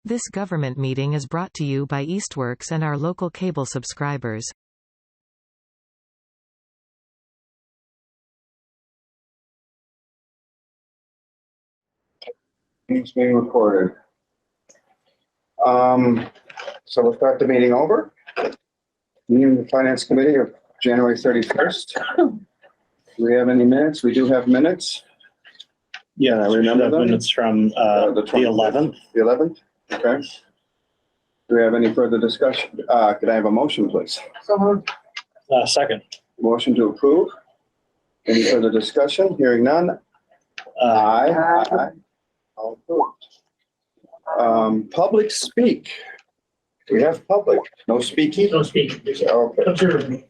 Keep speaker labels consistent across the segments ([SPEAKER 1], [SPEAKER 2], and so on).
[SPEAKER 1] This government meeting is brought to you by Eastworks and our local cable subscribers.
[SPEAKER 2] It's being recorded. So we'll start the meeting over. Meeting of the Finance Committee of January 31st. Do we have any minutes? We do have minutes.
[SPEAKER 3] Yeah, I remember the minutes from the 11th.
[SPEAKER 2] The 11th? Okay. Do we have any further discussion? Could I have a motion, please?
[SPEAKER 3] Second.
[SPEAKER 2] Motion to approve. Any further discussion? Hearing none. Aye. All approved. Public speak. We have public. No speaking?
[SPEAKER 4] No speaking.
[SPEAKER 2] Okay.
[SPEAKER 4] Observe.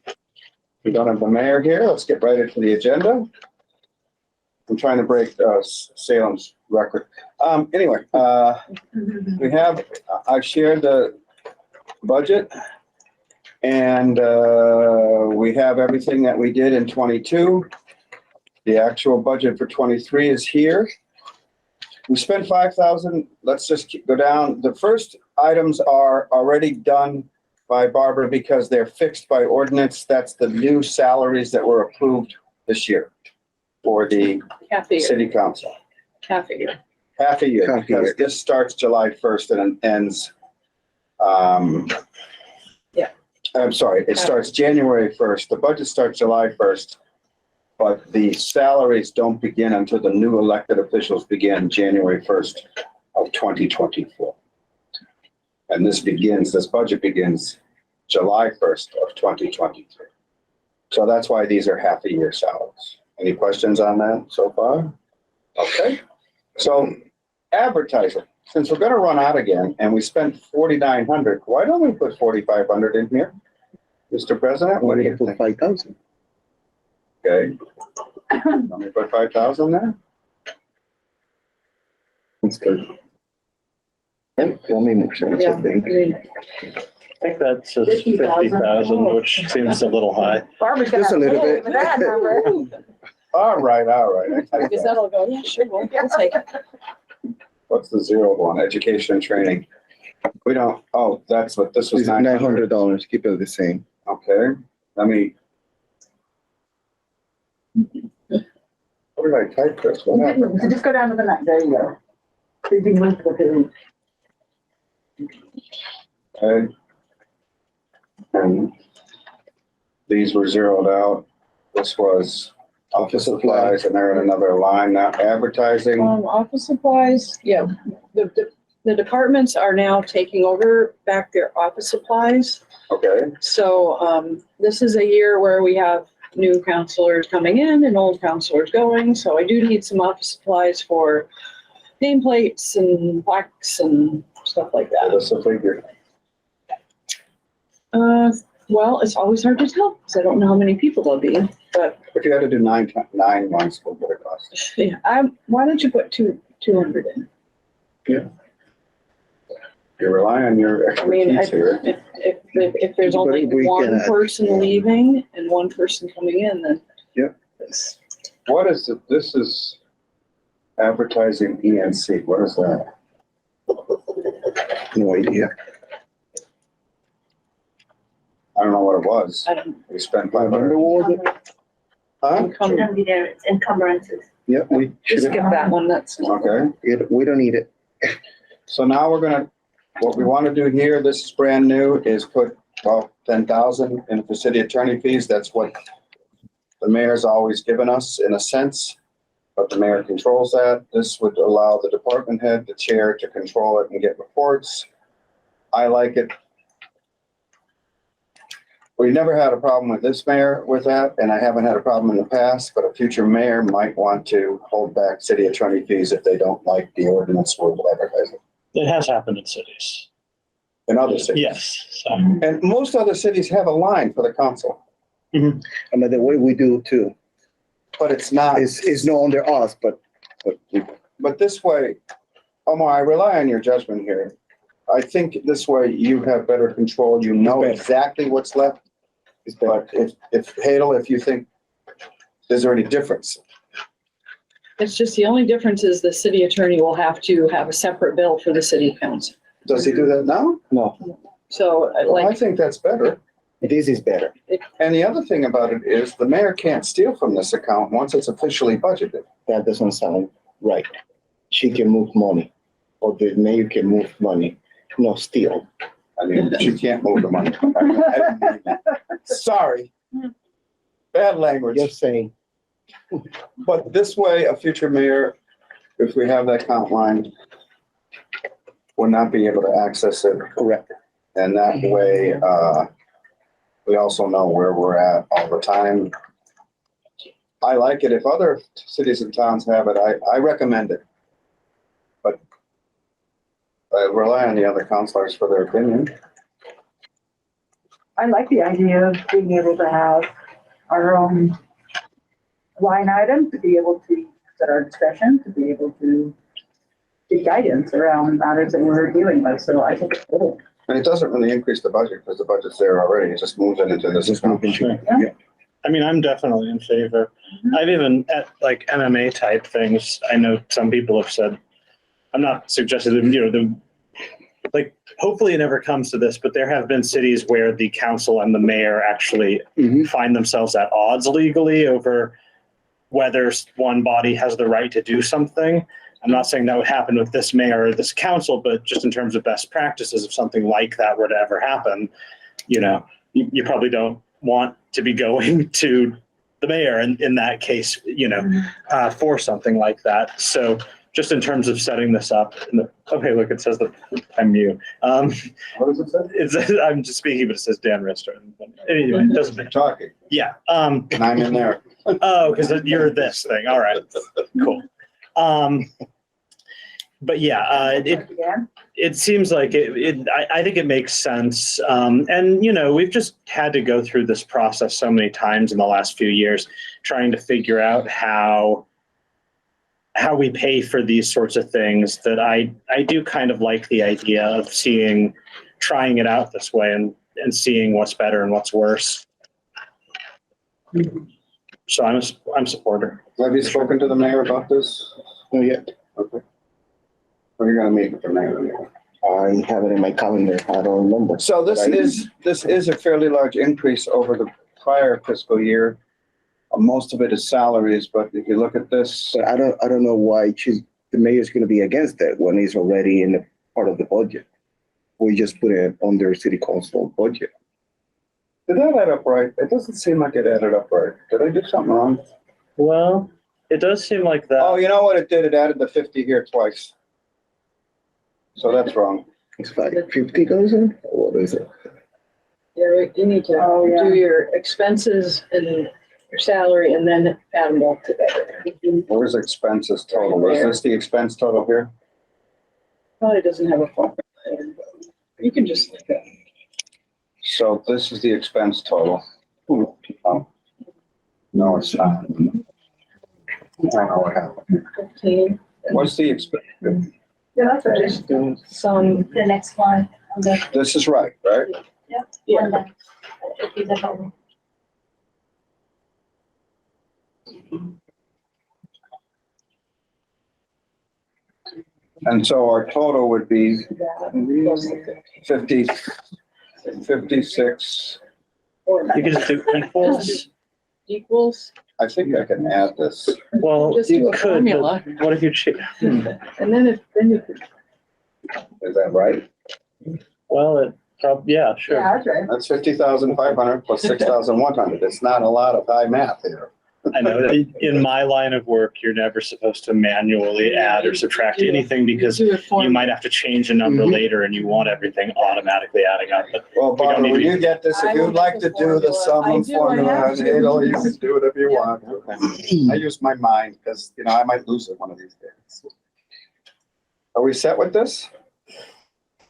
[SPEAKER 2] We don't have the mayor here. Let's get right into the agenda. I'm trying to break Salem's record. Anyway, I've shared the budget, and we have everything that we did in 22. The actual budget for 23 is here. We spent $5,000. Let's just go down. The first items are already done by Barbara because they're fixed by ordinance. That's the new salaries that were approved this year for the city council.
[SPEAKER 4] Half a year.
[SPEAKER 2] Half a year, because this starts July 1st and ends, I'm sorry, it starts January 1st. The budget starts July 1st, but the salaries don't begin until the new elected officials begin January 1st of 2024. And this budget begins July 1st of 2023. So that's why these are half a year salaries. Any questions on that so far? Okay. So advertising, since we're going to run out again and we spent $4,900, why don't we put $4,500 in here? Mr. President, what do you think?
[SPEAKER 5] 5,000.
[SPEAKER 2] Okay. Let me put 5,000 there.
[SPEAKER 5] That's good. That only makes sense, I think.
[SPEAKER 3] I think that's just 50,000, which seems a little high.
[SPEAKER 4] Barbara's
[SPEAKER 5] Just a little bit.
[SPEAKER 4] that number.
[SPEAKER 2] All right.
[SPEAKER 4] Because that'll go, yeah, sure, we'll take it.
[SPEAKER 2] What's the zero one? Education and training. We don't, that's what this was.
[SPEAKER 5] It's $900. Keep it the same.
[SPEAKER 2] Okay. Let me. What did I type this? What happened?
[SPEAKER 6] Just go down to the next, there you go. Creeping with the
[SPEAKER 2] Okay. And these were zeroed out. This was office supplies, and they're in another line now. Advertising.
[SPEAKER 4] Office supplies, yeah. The departments are now taking over back their office supplies.
[SPEAKER 2] Okay.
[SPEAKER 4] So this is a year where we have new counselors coming in and old counselors going. So I do need some office supplies for nameplates and plaques and stuff like that.
[SPEAKER 2] What's the figure?
[SPEAKER 4] Well, it's always hard to tell because I don't know how many people there'll be, but
[SPEAKER 2] If you had to do nine months, what would it cost?
[SPEAKER 4] yeah, why don't you put 200 in?
[SPEAKER 2] You rely on your
[SPEAKER 4] I mean,
[SPEAKER 2] expertise here.
[SPEAKER 4] if there's only
[SPEAKER 5] But we
[SPEAKER 4] one
[SPEAKER 5] can-
[SPEAKER 4] person leaving and one person coming in, then.
[SPEAKER 2] Yep.
[SPEAKER 4] it's-
[SPEAKER 2] What is it? This is advertising ENC. What is that?
[SPEAKER 5] No idea.
[SPEAKER 2] I don't know what it was.
[SPEAKER 4] I don't.
[SPEAKER 2] We spent
[SPEAKER 5] Remember
[SPEAKER 2] 500.
[SPEAKER 5] what was it?
[SPEAKER 2] Huh?
[SPEAKER 6] It's encumbrances.
[SPEAKER 5] Yeah, we
[SPEAKER 4] Just
[SPEAKER 5] should
[SPEAKER 4] skip that one, that's not.
[SPEAKER 2] Okay.
[SPEAKER 5] We don't need it.
[SPEAKER 2] So now what we want to do here, this is brand new, is put, 10,000 in for city attorney fees. That's what the mayor's always given us in a sense, but the mayor controls that. This would allow the department head, the chair, to control it and get reports. I like it. We never had a problem with this mayor with that, and I haven't had a problem in the past, but a future mayor might want to hold back city attorney fees if they don't like the ordinance for advertising.
[SPEAKER 3] It has happened in cities.
[SPEAKER 2] In other cities.
[SPEAKER 3] Yes. So,
[SPEAKER 2] And most other cities have a line for the council,
[SPEAKER 5] I mean, the way we do too.
[SPEAKER 2] but it's not.
[SPEAKER 5] It's not under us, but
[SPEAKER 2] But this way, Omar, I rely on your judgment here. I think this way you have better control. You know exactly what's left. But if Hadel, if you think, is there any difference?
[SPEAKER 4] It's just the only difference is the city attorney will have to have a separate bill for the city council.
[SPEAKER 2] Does he do that now?
[SPEAKER 5] No,
[SPEAKER 4] So
[SPEAKER 2] Well, I
[SPEAKER 4] like,
[SPEAKER 2] think that's better.
[SPEAKER 5] this is better.
[SPEAKER 2] And the other thing about it is the mayor can't steal from this account once it's officially budgeted.
[SPEAKER 5] That doesn't sound right. She can move money, or the mayor can move money, no steal.
[SPEAKER 2] I mean, she can't move the money. Sorry. Bad language.
[SPEAKER 5] Just saying,
[SPEAKER 2] But this way, a future mayor, if we have that count line, will not be able to access it.
[SPEAKER 5] correct.
[SPEAKER 2] And that way, we also know where we're at all the time. I like it. If other cities and towns have it, I recommend it. But I rely on the other counselors for their opinion.
[SPEAKER 6] I like the idea of being able to have our own line item, to be able to set our discretion, to be able to get guidance around matters that we're dealing with. So I think it's cool.
[SPEAKER 2] And it doesn't really increase the budget because the budget's there already. It just moves it into this
[SPEAKER 5] Just move
[SPEAKER 2] account.
[SPEAKER 5] into,
[SPEAKER 6] Yeah.
[SPEAKER 5] yeah.
[SPEAKER 3] I mean, I'm definitely in favor. I've even at like MMA type things, I know some people have said, I'm not suggesting that, like, hopefully it never comes to this, but there have been cities where the council and the mayor actually
[SPEAKER 5] Mhm.
[SPEAKER 3] find themselves at odds legally over whether one body has the right to do something. I'm not saying that would happen with this mayor or this council, but just in terms of best practices, if something like that were to ever happen, you probably don't want to be going to the mayor in that case, for something like that. So just in terms of setting this up, okay, look, it says that I'm you.
[SPEAKER 2] What does it say?
[SPEAKER 3] I'm just speaking, but it says Dan Rister. Anyway, it doesn't matter.
[SPEAKER 2] Talking.
[SPEAKER 3] Yeah.
[SPEAKER 2] And I'm in there.
[SPEAKER 3] Oh, because you're this thing. All right. Cool. But yeah, it seems like I think it makes sense. And, we've just had to go through this process so many times in the last few years, trying to figure out how we pay for these sorts of things, that I do kind of like the idea of trying it out this way and seeing what's better and what's worse. So I'm a supporter.
[SPEAKER 2] Have you spoken to the mayor about this?
[SPEAKER 5] No, yet.
[SPEAKER 2] Okay. Are you gonna meet with the mayor?
[SPEAKER 5] I have it in my calendar. I don't remember.
[SPEAKER 2] So this is a fairly large increase over the prior fiscal year. Most of it is salaries, but if you look at this,
[SPEAKER 5] But I don't know why the mayor's gonna be against that when it's already in the part of the budget. We just put it under city council budget.
[SPEAKER 2] did that add up right? It doesn't seem like it added up right. Did I do something wrong?
[SPEAKER 3] Well, it does seem like that.
[SPEAKER 2] Oh, you know what it did? It added the 50 here twice. So that's wrong.
[SPEAKER 5] It's like 50,000? What is it?
[SPEAKER 4] yeah, you need to do your expenses and your salary and then add them all together.
[SPEAKER 2] Where's expenses total? Is this the expense total here?
[SPEAKER 4] Probably doesn't have a formula. You can just look at it.
[SPEAKER 2] So this is the expense total. Oh. No, it's not. I don't know what happened.
[SPEAKER 4] 15.
[SPEAKER 2] What's the expense?
[SPEAKER 6] Yeah, that's right.
[SPEAKER 4] Just some,
[SPEAKER 7] The next one. On the,
[SPEAKER 2] This is right, right?
[SPEAKER 4] yeah.
[SPEAKER 7] on the, if you look over.
[SPEAKER 2] And so our total would be 50, 56.
[SPEAKER 3] You can just do equals.
[SPEAKER 4] Equals,
[SPEAKER 2] I think I can add this.
[SPEAKER 3] Well,
[SPEAKER 4] Just do
[SPEAKER 3] you
[SPEAKER 4] a
[SPEAKER 3] could,
[SPEAKER 4] formula.
[SPEAKER 3] but what if you change?
[SPEAKER 4] and then you could,
[SPEAKER 2] Is that right?
[SPEAKER 3] Well, yeah, sure.
[SPEAKER 6] Yeah, that's right.
[SPEAKER 2] That's 50,500 plus 6,100. It's not a lot of high math here.
[SPEAKER 3] I know in my line of work, you're never supposed to manually add or subtract anything because
[SPEAKER 4] do a
[SPEAKER 3] you
[SPEAKER 4] formula.
[SPEAKER 3] might have to change a number
[SPEAKER 5] Mhm.
[SPEAKER 3] later and you want everything automatically adding up. But
[SPEAKER 2] Well,
[SPEAKER 3] We don't
[SPEAKER 2] Barbara,
[SPEAKER 3] need
[SPEAKER 2] when
[SPEAKER 3] to-
[SPEAKER 2] you get this,
[SPEAKER 4] I
[SPEAKER 2] if
[SPEAKER 4] will
[SPEAKER 2] you'd like to
[SPEAKER 4] get the
[SPEAKER 2] do the
[SPEAKER 4] formula.
[SPEAKER 2] sum
[SPEAKER 4] I
[SPEAKER 2] and
[SPEAKER 4] do, I
[SPEAKER 2] formula,
[SPEAKER 4] have to.
[SPEAKER 2] you can do it if you
[SPEAKER 4] Yeah.
[SPEAKER 2] want. I use my mind because, I might lose it one of these days. Are we set with this?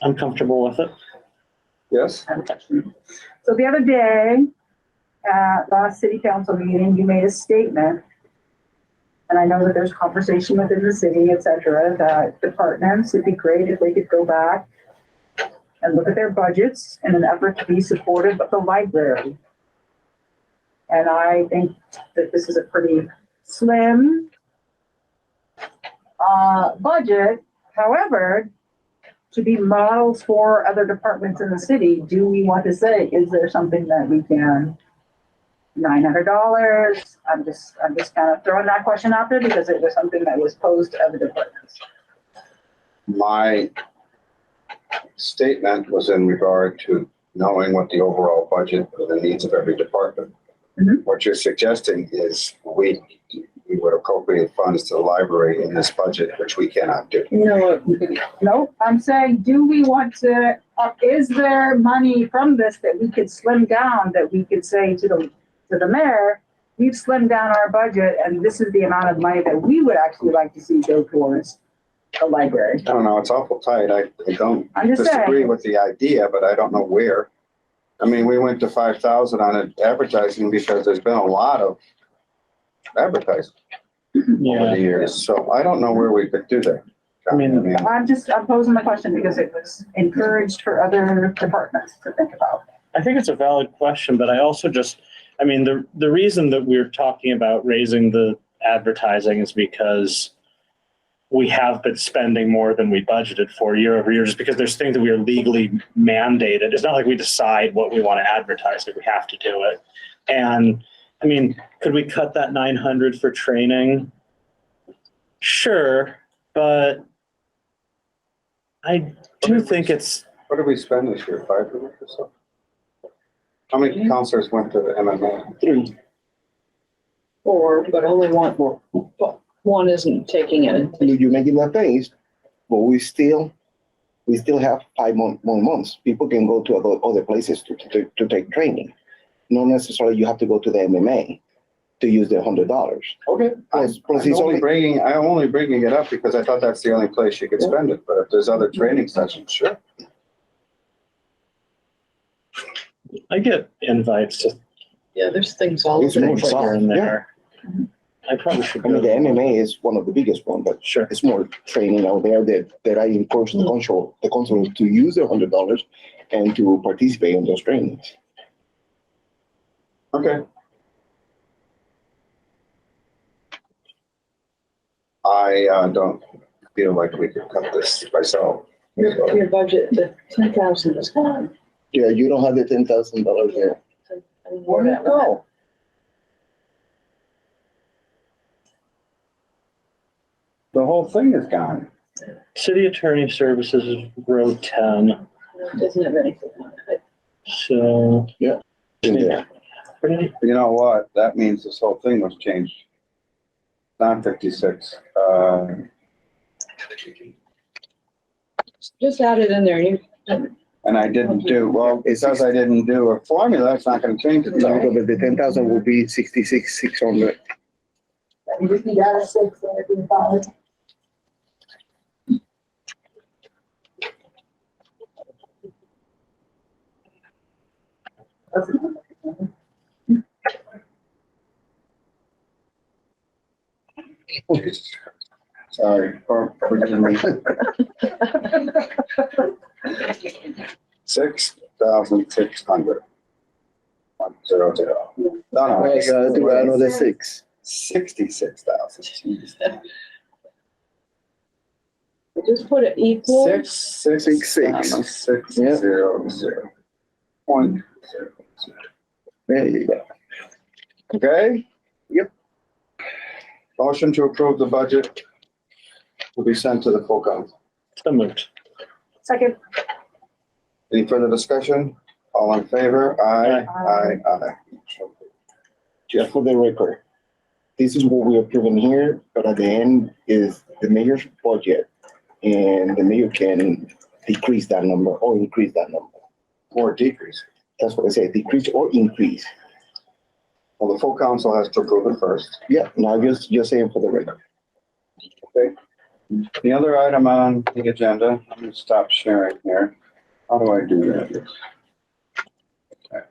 [SPEAKER 3] I'm comfortable with it.
[SPEAKER 2] Yes?
[SPEAKER 6] So the other day, at last city council meeting, you made a statement. And I know that there's conversation within the city, et cetera, that departments, it'd be great if they could go back and look at their budgets in an effort to be supportive of the library. And I think that this is a pretty slim budget. However, to be models for other departments in the city, do we want to say, is there something that we can, $900? I'm just kind of throwing that question out there because it was something that was posed to other departments.
[SPEAKER 2] My statement was in regard to knowing what the overall budget or the needs of every department.
[SPEAKER 6] Mhm.
[SPEAKER 2] What you're suggesting is we would appropriate funds to the library in this budget, which we cannot do.
[SPEAKER 6] No, I'm saying, do we want to, is there money from this that we could slim down, that we could say to the mayor, we've slimmed down our budget and this is the amount of money that we would actually like to see go towards a library?
[SPEAKER 2] I don't know, it's awful tight. I don't
[SPEAKER 6] I'm just
[SPEAKER 2] disagree
[SPEAKER 6] saying.
[SPEAKER 2] with the idea, but I don't know where. I mean, we went to 5,000 on advertising because there's been a lot of advertising over
[SPEAKER 3] Yeah.
[SPEAKER 2] the years, so I don't know where we could do that.
[SPEAKER 3] I mean,
[SPEAKER 6] I'm posing the question because it was encouraged for other departments to think about.
[SPEAKER 3] I think it's a valid question, but I also I mean, the reason that we're talking about raising the advertising is because we have been spending more than we budgeted for year over year, just because there's things that we are legally mandated. It's not like we decide what we want to advertise, but we have to do it. And I mean, could we cut that 900 for training? Sure, but I do think it's,
[SPEAKER 2] What did we spend this year, 500 or so? How many counselors went to the MMA?
[SPEAKER 3] 3.
[SPEAKER 4] 4, but only one isn't taking it.
[SPEAKER 5] And if you're making that face, but we still have 5 more months. People can go to other places to take training. Not necessarily you have to go to the MMA to use the $100.
[SPEAKER 2] Okay.
[SPEAKER 5] Plus
[SPEAKER 2] I'm
[SPEAKER 5] it's
[SPEAKER 2] only
[SPEAKER 5] only,
[SPEAKER 2] bringing it up because I thought that's the only place you could spend it, but if there's other training sessions, sure.
[SPEAKER 3] I get invites to
[SPEAKER 4] Yeah, there's things all
[SPEAKER 5] It's
[SPEAKER 4] over.
[SPEAKER 5] more
[SPEAKER 3] things here and
[SPEAKER 5] yeah.
[SPEAKER 3] there. I probably should
[SPEAKER 5] I mean,
[SPEAKER 3] go.
[SPEAKER 5] the MMA is one of the biggest ones, but
[SPEAKER 3] Sure.
[SPEAKER 5] it's more training out there that I encourage the consul to use the $100 and to participate in those trainings.
[SPEAKER 2] Okay. I don't feel like we could cut this myself.
[SPEAKER 4] Your budget, the 10,000 is gone.
[SPEAKER 5] Yeah, you don't have the $10,000 there.
[SPEAKER 4] More than that.
[SPEAKER 5] go?
[SPEAKER 2] The whole thing is gone.
[SPEAKER 3] City Attorney Services is row 10.
[SPEAKER 4] It doesn't have anything on it.
[SPEAKER 3] So,
[SPEAKER 5] In there.
[SPEAKER 3] pretty,
[SPEAKER 2] You know what? That means this whole thing was changed. Not 56.
[SPEAKER 4] Just add it in there.
[SPEAKER 2] And I didn't do, well, because I didn't do a formula, it's not gonna change it.
[SPEAKER 5] No, but the 10,000 will be 66,600.
[SPEAKER 6] You just need to add a 6 there, it'd be 5.
[SPEAKER 2] Sorry, forgive me. 6,600. 100. No,
[SPEAKER 5] Do another 6.
[SPEAKER 2] 66,000. Jeez.
[SPEAKER 4] Just put it equal.
[SPEAKER 2] 666.
[SPEAKER 5] Yeah.
[SPEAKER 2] 600. Point.
[SPEAKER 5] There you go.
[SPEAKER 2] Okay?
[SPEAKER 5] Yep.
[SPEAKER 2] Motion to approve the budget will be sent to the full council.
[SPEAKER 3] so moved.
[SPEAKER 6] Second.
[SPEAKER 2] Any further discussion? All in favor? Aye. Aye.
[SPEAKER 5] Just for the record, this is what we're approving here, but at the end is the mayor's budget. And the mayor can decrease that number or increase that number.
[SPEAKER 2] Or decrease.
[SPEAKER 5] That's what I say, decrease or increase.
[SPEAKER 2] Well, the full council has to approve it first.
[SPEAKER 5] Yeah, now just saying for the record.
[SPEAKER 2] Okay. The other item on the agenda, let me stop sharing here. How do I do that? Okay.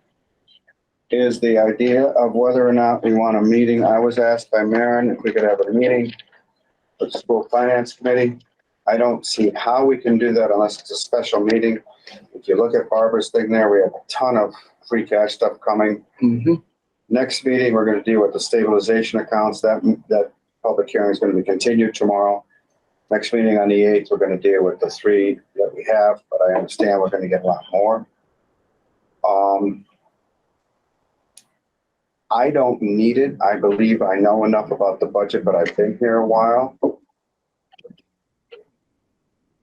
[SPEAKER 2] Is the idea of whether or not we want a meeting. I was asked by Maren if we could have a meeting with the school finance committee. I don't see how we can do that unless it's a special meeting. If you look at Barbara's thing there, we have a ton of free cash stuff coming.
[SPEAKER 5] Mm-hmm.
[SPEAKER 2] Next meeting, we're going to deal with the stabilization accounts. That public hearing is going to be continued tomorrow. Next meeting on the 8th, we're gonna deal with the 3 that we have, but I understand we're gonna get a lot more. I don't need it. I believe I know enough about the budget, but I've been here a while.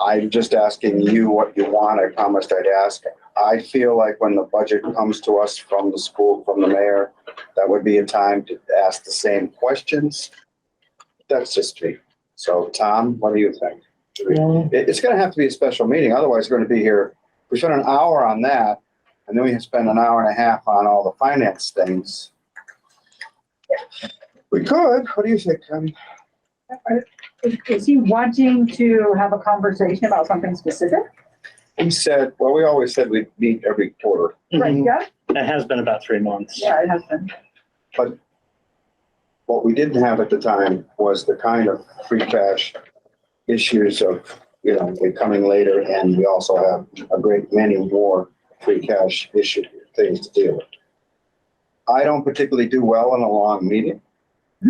[SPEAKER 2] I'm just asking you what you want. I promised I'd ask. I feel like when the budget comes to us from the school, from the mayor, that would be a time to ask the same questions. That's just me. So Tom, what do you think? It's gonna have to be a special meeting. Otherwise, we're gonna be here. We spend an hour on that, and then we can spend an hour and a half on all the finance things. We could. What do you think, Tom?
[SPEAKER 6] Is he wanting to have a conversation about something specific?
[SPEAKER 2] He said, well, we always said we'd meet every quarter.
[SPEAKER 6] Right, yeah,
[SPEAKER 3] It has been about 3 months.
[SPEAKER 6] yeah, it has been.
[SPEAKER 2] But what we didn't have at the time was the kind of free cash issues of, it coming later. And we also have a great many more free cash issue things to deal with. I don't particularly do well in a long meeting.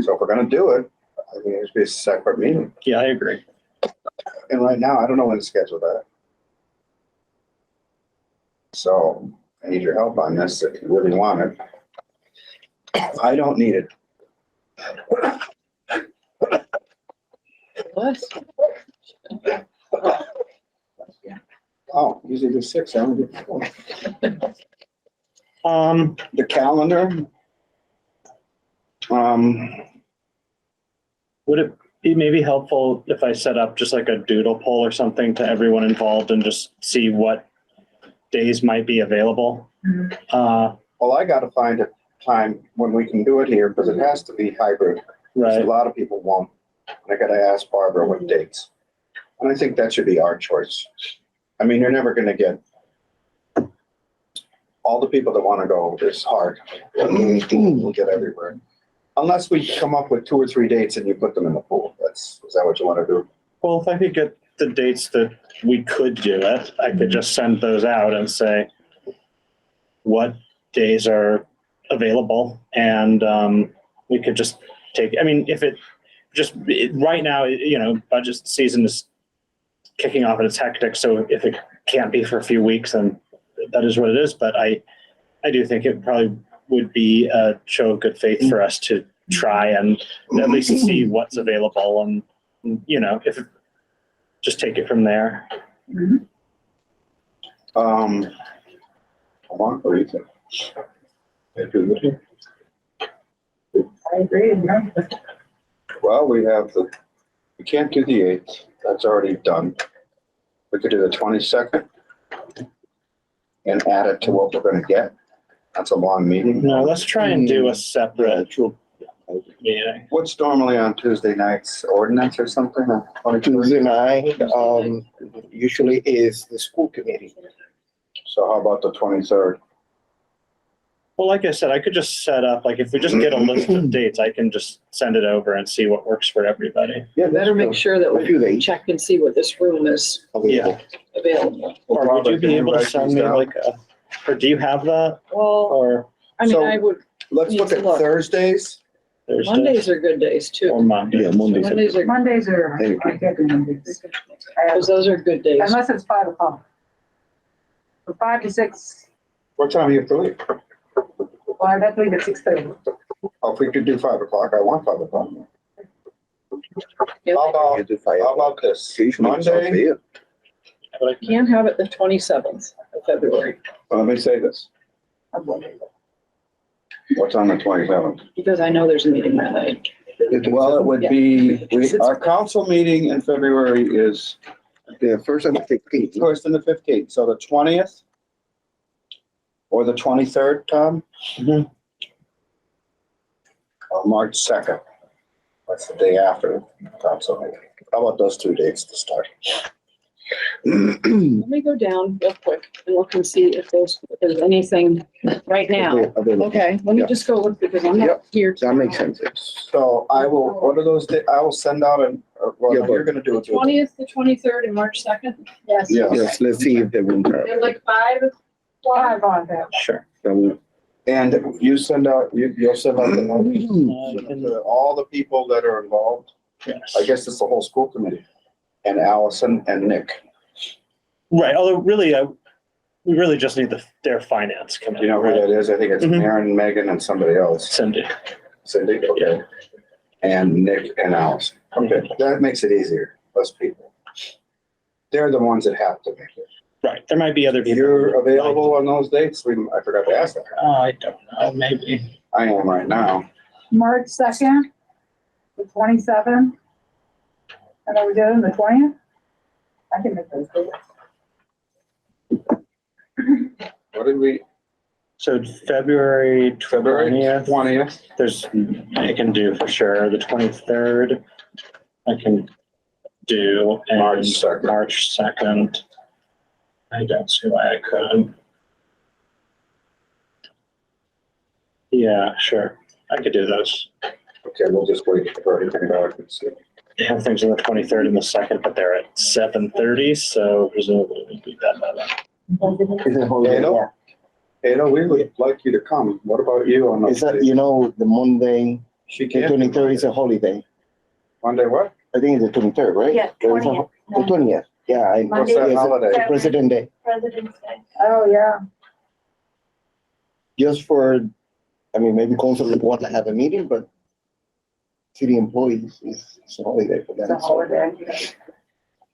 [SPEAKER 2] So if we're going to do it, I mean, it should be a separate meeting.
[SPEAKER 3] Yeah, I agree.
[SPEAKER 2] And right now, I don't know when to schedule that. So I need your help on this if you really want it. I don't need it.
[SPEAKER 4] What?
[SPEAKER 2] Oh, usually do 6, I only do 4. The calendar.
[SPEAKER 3] Would it be maybe helpful if I set up just like a doodle poll or something to everyone involved and just see what days might be available?
[SPEAKER 2] Well, I gotta find a time when we can do it here, because it has to be hybrid.
[SPEAKER 3] Right.
[SPEAKER 2] A lot of people won't. And I gotta ask Barbara what dates. And I think that should be our choice. I mean, you're never gonna get all the people that wanna go. It's hard. We'll get everywhere. Unless we come up with 2 or 3 dates and you put them in the pool. Is that what you wanna do?
[SPEAKER 3] Well, if I could get the dates that we could do it, I could just send those out and say what days are available, and we could just take, I mean, if it just, right now, budget season is kicking off and it's hectic, so if it can't be for a few weeks, then that is what it is, but I do think it probably would be a show of good faith for us to try and at least see what's available, and, if just take it from there.
[SPEAKER 2] Mark, what do you think?
[SPEAKER 6] I agree, yeah.
[SPEAKER 2] Well, we can't do the 8th. That's already done. We could do the 22nd and add it to what we're gonna get. That's a long meeting.
[SPEAKER 3] No, let's try and do a separate meeting.
[SPEAKER 2] What's normally on Tuesday nights, ordinance or something?
[SPEAKER 5] Tuesday night, usually is the school committee.
[SPEAKER 2] So how about the 23rd?
[SPEAKER 3] Well, like I said, I could just set up, like if we just get a list of dates, I can just send it over and see what works for everybody.
[SPEAKER 2] Yeah,
[SPEAKER 4] Better make sure that
[SPEAKER 5] A few
[SPEAKER 4] we
[SPEAKER 5] days.
[SPEAKER 4] check and see what this room is
[SPEAKER 5] Available.
[SPEAKER 4] available.
[SPEAKER 3] Or would you be able to send me or do you have that?
[SPEAKER 4] Well,
[SPEAKER 3] Or
[SPEAKER 4] I mean,
[SPEAKER 2] So-
[SPEAKER 4] I would,
[SPEAKER 2] Let's look at Thursdays.
[SPEAKER 3] Thursday
[SPEAKER 4] Mondays are good days
[SPEAKER 3] or
[SPEAKER 4] too.
[SPEAKER 3] Monday?
[SPEAKER 5] Yeah, Mondays.
[SPEAKER 4] Mondays are,
[SPEAKER 6] Mondays are, I can't do Mondays.
[SPEAKER 4] because those are good days.
[SPEAKER 6] Unless it's 5:00. From 5 to 6,
[SPEAKER 2] What time do you have to leave?
[SPEAKER 6] well, I have to leave at 6:30.
[SPEAKER 2] Oh, if we could do 5 o'clock, I want 5 o'clock.
[SPEAKER 4] Yeah.
[SPEAKER 2] How about this? Monday,
[SPEAKER 3] But I
[SPEAKER 4] Can't have it the 27th of February,
[SPEAKER 2] let me say this. What's on the 27th?
[SPEAKER 4] because I know there's a meeting that night.
[SPEAKER 2] Well, it would be, our council meeting in February is
[SPEAKER 5] The first and the 15th.
[SPEAKER 2] first and the 15th, so the 20th or the 23rd, Tom?
[SPEAKER 3] Mhm.
[SPEAKER 2] Or March 2nd. That's the day after the council meeting. How about those 2 dates to start?
[SPEAKER 4] Let me go down real quick and look and see if there's anything right now.
[SPEAKER 5] Available.
[SPEAKER 4] Okay, let me
[SPEAKER 5] Yeah.
[SPEAKER 4] just go look because I'm not here.
[SPEAKER 5] That makes sense.
[SPEAKER 2] So I will, what are those, I will send out well,
[SPEAKER 5] Yeah,
[SPEAKER 2] no, you're gonna do it.
[SPEAKER 4] 20th, the 23rd, and March 2nd? Yes.
[SPEAKER 2] Yeah.
[SPEAKER 5] Yes, let's see if the room.
[SPEAKER 4] They're like 5
[SPEAKER 6] 5 on that.
[SPEAKER 3] Sure.
[SPEAKER 2] And you send out, you'll send out the notice to all the people that are involved.
[SPEAKER 3] Yes.
[SPEAKER 2] I guess it's the whole school committee. and Allison and Nick.
[SPEAKER 3] Right, although really, we really just need their finance
[SPEAKER 2] Do
[SPEAKER 3] committee.
[SPEAKER 2] you know who that is? I think it's
[SPEAKER 3] Mhm.
[SPEAKER 2] Maren, Megan, and somebody else.
[SPEAKER 3] Cindy.
[SPEAKER 2] Cindy, okay. And Nick and Allison. Okay, that makes it easier, less people. They're the ones that have to make it.
[SPEAKER 3] Right, there might be other people.
[SPEAKER 2] You're available on those dates? I forgot to ask that.
[SPEAKER 3] I don't know, maybe.
[SPEAKER 2] I am right now.
[SPEAKER 6] March 2nd, the 27th. And are we doing the 20th? I can make those dates.
[SPEAKER 2] What did we,
[SPEAKER 3] So February
[SPEAKER 2] February
[SPEAKER 3] 20th,
[SPEAKER 2] 20th?
[SPEAKER 3] I can do for sure. The 23rd, I can do. And
[SPEAKER 2] March 2nd.
[SPEAKER 3] March 2nd. I don't see why I couldn't. Yeah, sure. I could do those.
[SPEAKER 2] Okay, we'll just wait for everything back and see.
[SPEAKER 3] I have things on the 23rd and the 2nd, but they're at 7:30, so presumably we'll be done by then.
[SPEAKER 5] Is it holiday?
[SPEAKER 2] Hello? Hello, we would like you to come. What about you on
[SPEAKER 5] Is
[SPEAKER 2] those
[SPEAKER 5] that,
[SPEAKER 2] days?
[SPEAKER 5] the Monday,
[SPEAKER 2] She
[SPEAKER 5] the
[SPEAKER 2] can't.
[SPEAKER 5] 23rd is a holiday.
[SPEAKER 2] Monday what?
[SPEAKER 5] I think it's the 23rd, right?
[SPEAKER 7] Yeah,
[SPEAKER 5] There is a
[SPEAKER 7] 20th.
[SPEAKER 5] The 20th, yeah.
[SPEAKER 2] What's that
[SPEAKER 5] yes,
[SPEAKER 2] holiday?
[SPEAKER 5] President Day.
[SPEAKER 7] President's Day.
[SPEAKER 6] Oh, yeah.
[SPEAKER 5] Just for, maybe council would want to have a meeting, but city employees is a holiday for them.
[SPEAKER 6] It's a holiday.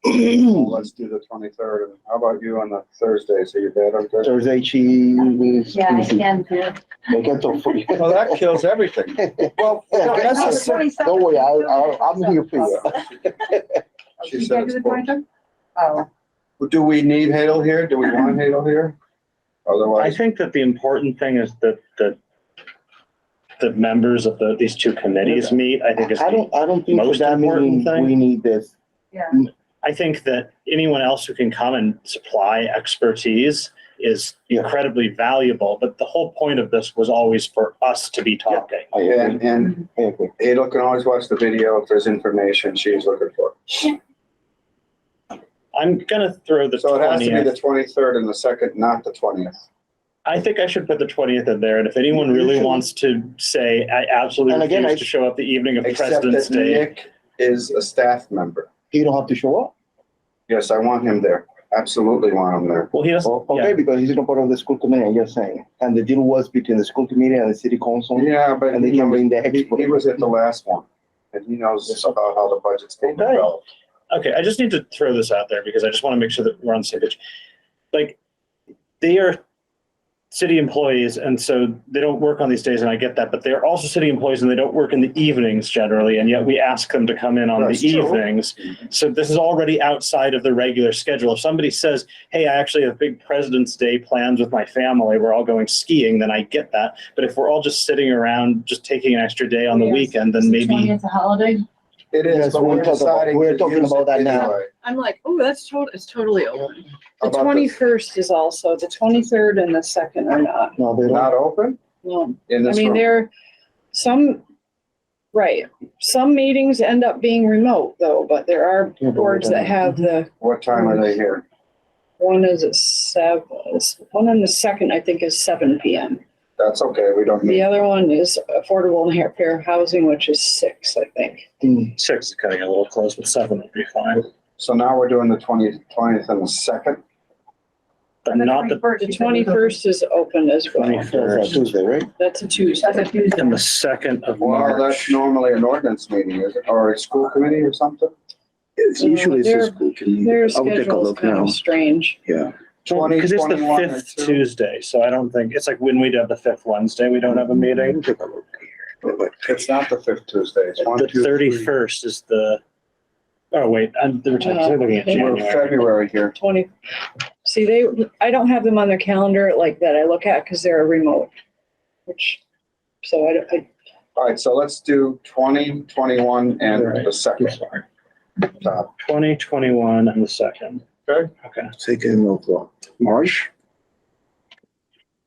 [SPEAKER 2] Let's do the 23rd. And how about you on the Thursday? So you're bad on Thursday?
[SPEAKER 5] Thursday, she is.
[SPEAKER 7] Yeah, I can do.
[SPEAKER 5] They can talk for you.
[SPEAKER 2] Well, that kills everything. Well,
[SPEAKER 5] Don't worry, I'm here for you.
[SPEAKER 2] She
[SPEAKER 6] You
[SPEAKER 2] said
[SPEAKER 6] can't do
[SPEAKER 2] it's
[SPEAKER 6] the 23rd? Oh,
[SPEAKER 2] Do we need Hadel here? Do we want Hadel here?
[SPEAKER 3] I
[SPEAKER 2] Otherwise,
[SPEAKER 3] think that the important thing is that the members of these two committees meet, I think is
[SPEAKER 5] I don't think for
[SPEAKER 3] most
[SPEAKER 5] that
[SPEAKER 3] important
[SPEAKER 5] meeting,
[SPEAKER 3] thing.
[SPEAKER 5] we need this.
[SPEAKER 6] yeah.
[SPEAKER 3] I think that anyone else who can come and supply expertise is
[SPEAKER 5] Yeah.
[SPEAKER 3] incredibly valuable, but the whole point of this was always for us to be talking.
[SPEAKER 5] I agree.
[SPEAKER 2] and
[SPEAKER 5] I agree.
[SPEAKER 2] Hadel can always watch the video if there's information she's looking for.
[SPEAKER 3] I'm gonna throw the
[SPEAKER 2] So it has to be the
[SPEAKER 3] 20th.
[SPEAKER 2] 23rd and the 2nd, not the 20th.
[SPEAKER 3] I think I should put the 20th in there, and if anyone
[SPEAKER 5] You
[SPEAKER 3] really
[SPEAKER 5] should.
[SPEAKER 3] wants to say, I absolutely
[SPEAKER 5] And again,
[SPEAKER 3] refuse to show up the evening of
[SPEAKER 2] Except
[SPEAKER 3] President's
[SPEAKER 2] that
[SPEAKER 3] Day.
[SPEAKER 2] Nick is a staff member.
[SPEAKER 5] You don't have to show up.
[SPEAKER 2] Yes, I want him there. Absolutely want him there.
[SPEAKER 3] Well, he doesn't,
[SPEAKER 5] Okay,
[SPEAKER 3] yeah,
[SPEAKER 5] because he's not part of the school committee, I'm just saying. And the deal was between the school committee and the city council.
[SPEAKER 2] Yeah, but
[SPEAKER 5] And they can bring the
[SPEAKER 2] he
[SPEAKER 5] expert.
[SPEAKER 2] was at the last one. And he knows about how the budget's being
[SPEAKER 3] Okay.
[SPEAKER 2] developed.
[SPEAKER 3] okay, I just need to throw this out there because I just want to make sure that we're on the same page. Like, they are city employees, and so they don't work on these days, and I get that, but they're also city employees and they don't work in the evenings generally, and yet we ask them to come in on
[SPEAKER 2] That's
[SPEAKER 3] the
[SPEAKER 2] true.
[SPEAKER 3] evenings. So this is already outside of the regular schedule. If somebody says, hey, I actually have big President's Day plans with my family, we're all going skiing, then I get that. But if we're all just sitting around, just taking an extra day on the
[SPEAKER 7] Yes.
[SPEAKER 3] weekend, then
[SPEAKER 7] Is the
[SPEAKER 3] maybe,
[SPEAKER 7] 20th a holiday?
[SPEAKER 2] It
[SPEAKER 5] Yes,
[SPEAKER 2] is, but
[SPEAKER 5] we're
[SPEAKER 2] we're
[SPEAKER 5] talking about-
[SPEAKER 2] deciding.
[SPEAKER 5] we're
[SPEAKER 2] to
[SPEAKER 5] talking
[SPEAKER 2] use
[SPEAKER 5] about
[SPEAKER 2] it
[SPEAKER 5] that now.
[SPEAKER 2] anyway.
[SPEAKER 4] I'm like, oh, it's totally open.
[SPEAKER 2] How
[SPEAKER 4] The
[SPEAKER 2] about
[SPEAKER 4] 21st is also, the 23rd and the 2nd are not.
[SPEAKER 5] No, they don't.
[SPEAKER 2] Not open
[SPEAKER 4] No.
[SPEAKER 2] in
[SPEAKER 4] I
[SPEAKER 2] this
[SPEAKER 4] mean,
[SPEAKER 2] room?
[SPEAKER 4] some meetings end up being remote though, but there are
[SPEAKER 5] Yeah, but we
[SPEAKER 4] boards
[SPEAKER 5] don't-
[SPEAKER 4] that have
[SPEAKER 2] What time are they here?
[SPEAKER 4] one is at 7, one on the 2nd, I think is 7 PM.
[SPEAKER 2] That's okay, we don't
[SPEAKER 4] The
[SPEAKER 2] need.
[SPEAKER 4] other one is affordable and fair housing, which is 6, I think.
[SPEAKER 3] 6 is cutting a little close, but 7 would be fine.
[SPEAKER 2] So now we're doing the 20th and the 2nd.
[SPEAKER 3] But not the
[SPEAKER 6] 21st.
[SPEAKER 4] The 21st is open as well.
[SPEAKER 3] 21st.
[SPEAKER 5] That's Tuesday, right?
[SPEAKER 4] That's a Tuesday.
[SPEAKER 6] That's a Tuesday.
[SPEAKER 3] and the 2nd of
[SPEAKER 2] Well, that's
[SPEAKER 3] March.
[SPEAKER 2] normally an ordinance meeting, is it? Or a school committee or something?
[SPEAKER 8] It's
[SPEAKER 4] Yeah,
[SPEAKER 8] usually it's a
[SPEAKER 4] their-
[SPEAKER 8] school committee.
[SPEAKER 4] Their
[SPEAKER 8] I'll take a
[SPEAKER 4] schedule's
[SPEAKER 8] look
[SPEAKER 4] kind
[SPEAKER 8] now.
[SPEAKER 4] of strange.
[SPEAKER 8] Yeah.
[SPEAKER 3] Because it's the
[SPEAKER 2] 2021 or
[SPEAKER 3] 5th
[SPEAKER 2] 2.
[SPEAKER 3] Tuesday, so I don't think, it's like when we have the 5th Wednesday, we don't have a meeting.
[SPEAKER 8] Take a look here.
[SPEAKER 2] It's not the 5th Tuesday, it's 1,
[SPEAKER 3] The
[SPEAKER 2] 2, 3.
[SPEAKER 3] 31st is the, oh, wait, I'm looking at
[SPEAKER 2] We're
[SPEAKER 3] January.
[SPEAKER 2] February here.
[SPEAKER 4] 20, see, I don't have them on their calendar like that I look at because they're a remote, so I
[SPEAKER 2] All right, so let's do 20, 21, and
[SPEAKER 3] Right.
[SPEAKER 2] the 2nd.
[SPEAKER 3] Sorry.
[SPEAKER 2] Top.
[SPEAKER 3] 2021 and the 2nd.
[SPEAKER 2] Okay.
[SPEAKER 3] Okay.
[SPEAKER 8] Take a look. March.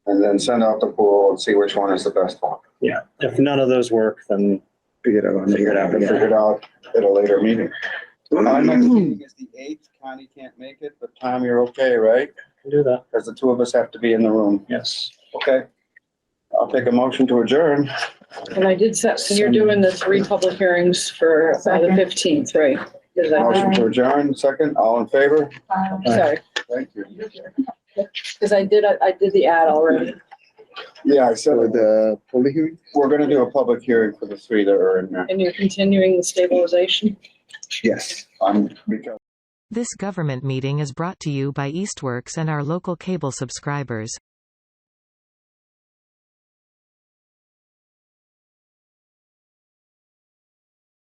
[SPEAKER 2] And then send out the pool and see which one is the best one.
[SPEAKER 3] Yeah, if none of those work, then
[SPEAKER 8] Figure it out.
[SPEAKER 3] Figure it out.
[SPEAKER 2] And figure it out at a later meeting. Our next meeting is the 8th. Connie can't make it, but Tom, you're okay, right?
[SPEAKER 3] we can do that.
[SPEAKER 2] Because the two of us have to be in the room.
[SPEAKER 3] Yes.
[SPEAKER 2] Okay. I'll take a motion to adjourn.
[SPEAKER 4] and I did set, so you're doing the 3 public hearings for the 15th, right? Because
[SPEAKER 2] Motion to adjourn, second, all in favor?
[SPEAKER 4] sorry,
[SPEAKER 2] Thank you.
[SPEAKER 4] because I did the ad already.
[SPEAKER 2] Yeah, I
[SPEAKER 8] So
[SPEAKER 2] said,
[SPEAKER 8] the public hearing?
[SPEAKER 2] we're gonna do a public hearing for the three that are in there.
[SPEAKER 4] And you're continuing the stabilization.
[SPEAKER 8] Yes.
[SPEAKER 2] Because
[SPEAKER 1] This government meeting is brought to you by Eastworks and our local cable subscribers.